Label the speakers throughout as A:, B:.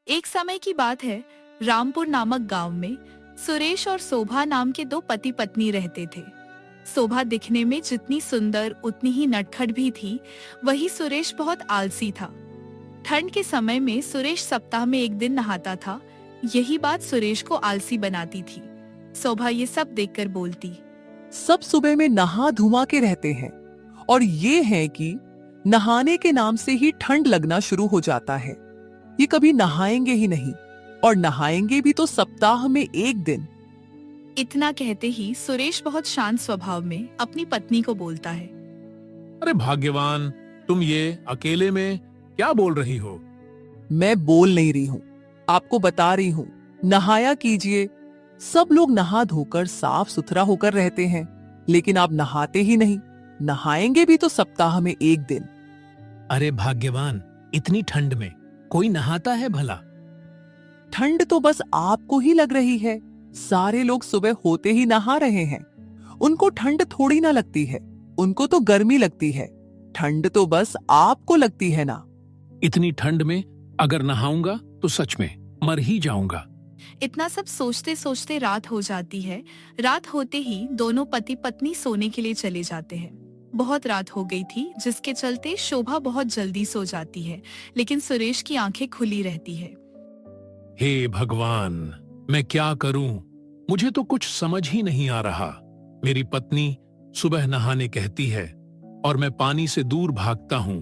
A: एक समय की बात है। रामपुर नामक गांव में सुरेश और शोभा नाम के दो पति पत्नी रहते थे। शोभा दिखने में जितनी सुंदर उतनी ही नटखट भी थी। वही सुरेश बहुत आलसी था। ठंड के समय में सुरेश सप्ताह में एक दिन नहाता था। यही बात सुरेश को आलसी बनाती थी। शोभा ये सब देखकर बोलती,
B: सब सुबह में नहा धुमा के रहते हैं और ये है कि नहाने के नाम से ही ठंड लगना शुरू हो जाता है। ये कभी नहाएंगे ही नहीं और नहाएंगे भी तो सप्ताह में एक दिन।
A: इतना कहते ही सुरेश बहुत शांत स्वभाव में अपनी पत्नी को बोलता है,
C: अरे भाग्यवान, तुम ये अकेले में क्या बोल रही हो?
B: मैं बोल नहीं रही हूं, आपको बता रही हूं। नहाया कीजिए। सब लोग नहा धोकर साफ सुथरा होकर रहते हैं, लेकिन आप नहाते ही नहीं। नहाएंगे भी तो सप्ताह में एक दिन।
D: अरे भाग्यवान, इतनी ठंड में कोई नहाता है भला?
B: ठंड तो बस आपको ही लग रही है। सारे लोग सुबह होते ही नहा रहे हैं। उनको ठंड थोड़ी ना लगती है, उनको तो गर्मी लगती है। ठंड तो बस आपको लगती है ना।
C: इतनी ठंड में अगर नहाऊंगा तो सच में मर ही जाऊंगा।
A: इतना सब सोचते सोचते रात हो जाती है। रात होते ही दोनों पति पत्नी सोने के लिए चले जाते हैं। बहुत रात हो गई थी, जिसके चलते शोभा बहुत जल्दी सो जाती है, लेकिन सुरेश की आंखें खुली रहती है।
C: हे भगवान, मैं क्या करूं? मुझे तो कुछ समझ ही नहीं आ रहा। मेरी पत्नी सुबह नहाने कहती है और मैं पानी से दूर भागता हूं।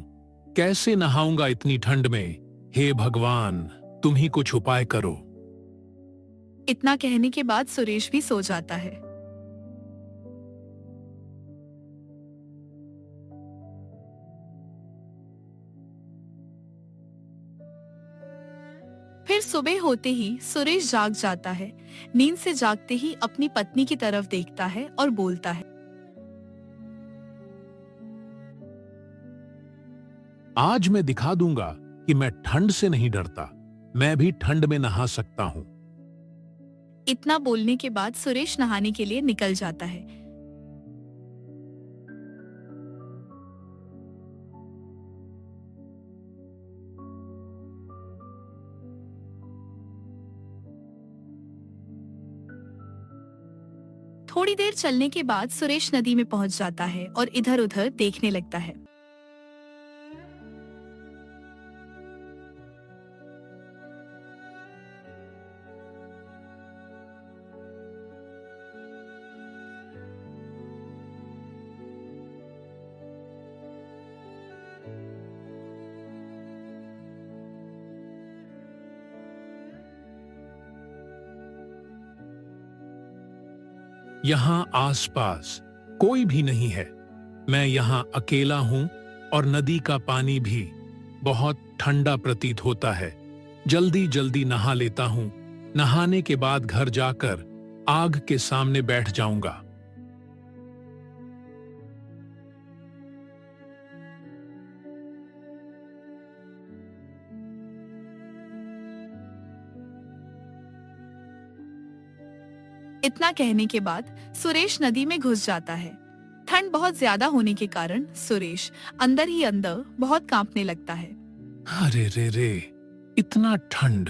C: कैसे नहाऊंगा इतनी ठंड में? हे भगवान, तुम ही कुछ उपाय करो।
A: इतना कहने के बाद सुरेश भी सो जाता है। फिर सुबह होते ही सुरेश जाग जाता है। नींद से जागते ही अपनी पत्नी की तरफ देखता है और बोलता है,
C: आज मैं दिखा दूंगा कि मैं ठंड से नहीं डरता। मैं भी ठंड में नहा सकता हूं।
A: इतना बोलने के बाद सुरेश नहाने के लिए निकल जाता है। थोड़ी देर चलने के बाद सुरेश नदी में पहुंच जाता है और इधर उधर देखने लगता है।
C: यहां आसपास कोई भी नहीं है। मैं यहां अकेला हूं और नदी का पानी भी बहुत ठंडा प्रतीत होता है। जल्दी जल्दी नहा लेता हूं। नहाने के बाद घर जाकर आग के सामने बैठ जाऊंगा।
A: इतना कहने के बाद सुरेश नदी में घुस जाता है। ठंड बहुत ज्यादा होने के कारण सुरेश अंदर ही अंदर बहुत कांपने लगता है।
C: अरे रे रे, इतना ठंड!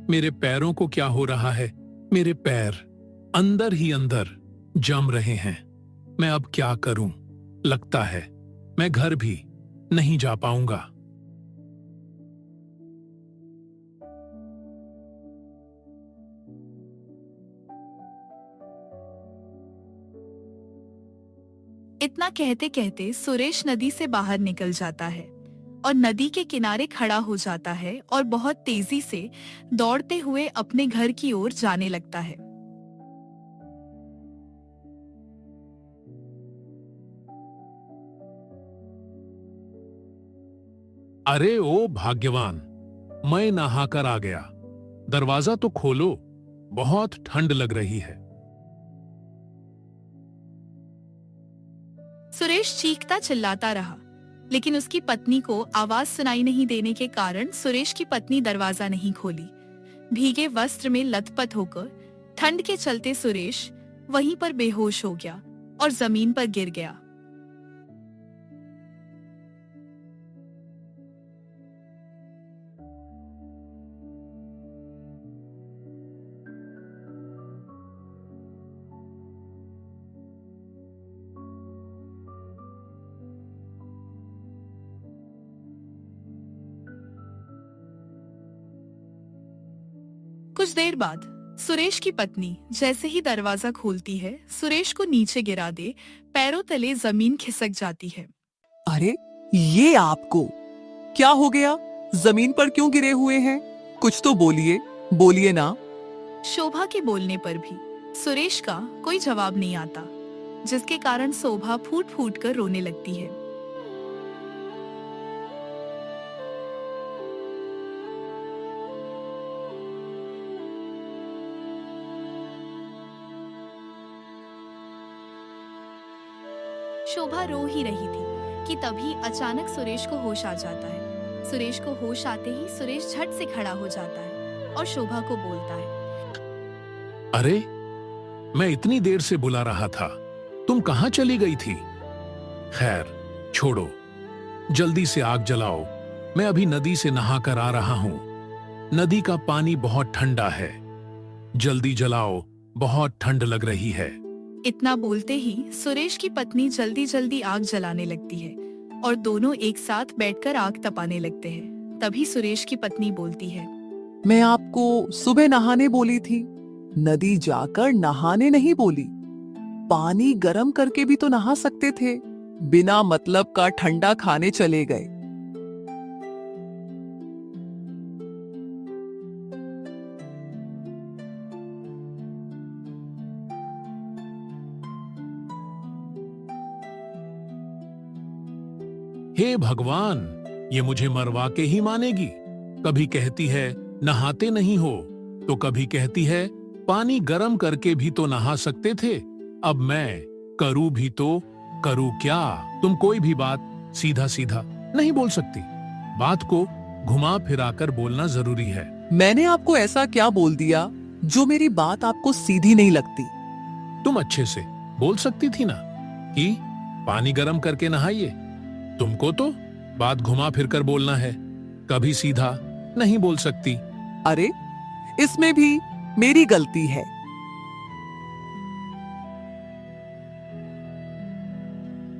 C: मेरे पैरों को क्या हो रहा है? मेरे पैर अंदर ही अंदर जम रहे हैं। मैं अब क्या करूं? लगता है मैं घर भी नहीं जा पाऊंगा।
A: इतना कहते कहते सुरेश नदी से बाहर निकल जाता है और नदी के किनारे खड़ा हो जाता है और बहुत तेजी से दौड़ते हुए अपने घर की ओर जाने लगता है।
C: अरे ओ भाग्यवान, मैं नहाकर आ गया। दरवाजा तो खोलो, बहुत ठंड लग रही है।
A: सुरेश चीखता चिल्लाता रहा, लेकिन उसकी पत्नी को आवाज सुनाई नहीं देने के कारण सुरेश की पत्नी दरवाजा नहीं खोली। भीगे वस्त्र में लथपथ होकर ठंड के चलते सुरेश वहीं पर बेहोश हो गया और जमीन पर गिर गया। कुछ देर बाद सुरेश की पत्नी जैसे ही दरवाजा खोलती है, सुरेश को नीचे गिरा दे पैरों तले जमीन खिसक जाती है।
B: अरे ये आपको क्या हो गया? जमीन पर क्यों गिरे हुए हैं? कुछ तो बोलिए, बोलिए ना।
A: शोभा के बोलने पर भी सुरेश का कोई जवाब नहीं आता, जिसके कारण शोभा फूट फूट कर रोने लगती है। शोभा रो ही रही थी कि तभी अचानक सुरेश को होश आ जाता है। सुरेश को होश आते ही सुरेश झट से खड़ा हो जाता है और शोभा को बोलता है,
C: अरे, मैं इतनी देर से बुला रहा था, तुम कहां चली गई थी? खैर, छोड़ो, जल्दी से आग जलाओ। मैं अभी नदी से नहा कर आ रहा हूं। नदी का पानी बहुत ठंडा है। जल्दी जलाओ, बहुत ठंड लग रही है।
A: इतना बोलते ही सुरेश की पत्नी जल्दी जल्दी आग जलाने लगती है और दोनों एक साथ बैठकर आग तपाने लगते हैं। तभी सुरेश की पत्नी बोलती है,
B: मैं आपको सुबह नहाने बोली थी, नदी जाकर नहाने नहीं बोली। पानी गरम करके भी तो नहा सकते थे, बिना मतलब का ठंडा खाने चले गए।
C: हे भगवान, ये मुझे मरवा के ही मानेगी। कभी कहती है नहाते नहीं हो, तो कभी कहती है पानी गरम करके भी तो नहा सकते थे। अब मैं करूं भी तो करूं क्या? तुम कोई भी बात सीधा सीधा नहीं बोल सकती। बात को घुमा फिराकर बोलना जरूरी है।
B: मैंने आपको ऐसा क्या बोल दिया जो मेरी बात आपको सीधी नहीं लगती?
C: तुम अच्छे से बोल सकती थी ना कि पानी गरम करके नहाइए। तुमको तो बात घुमा फिरकर बोलना है, कभी सीधा नहीं बोल सकती।
B: अरे, इसमें भी मेरी गलती है।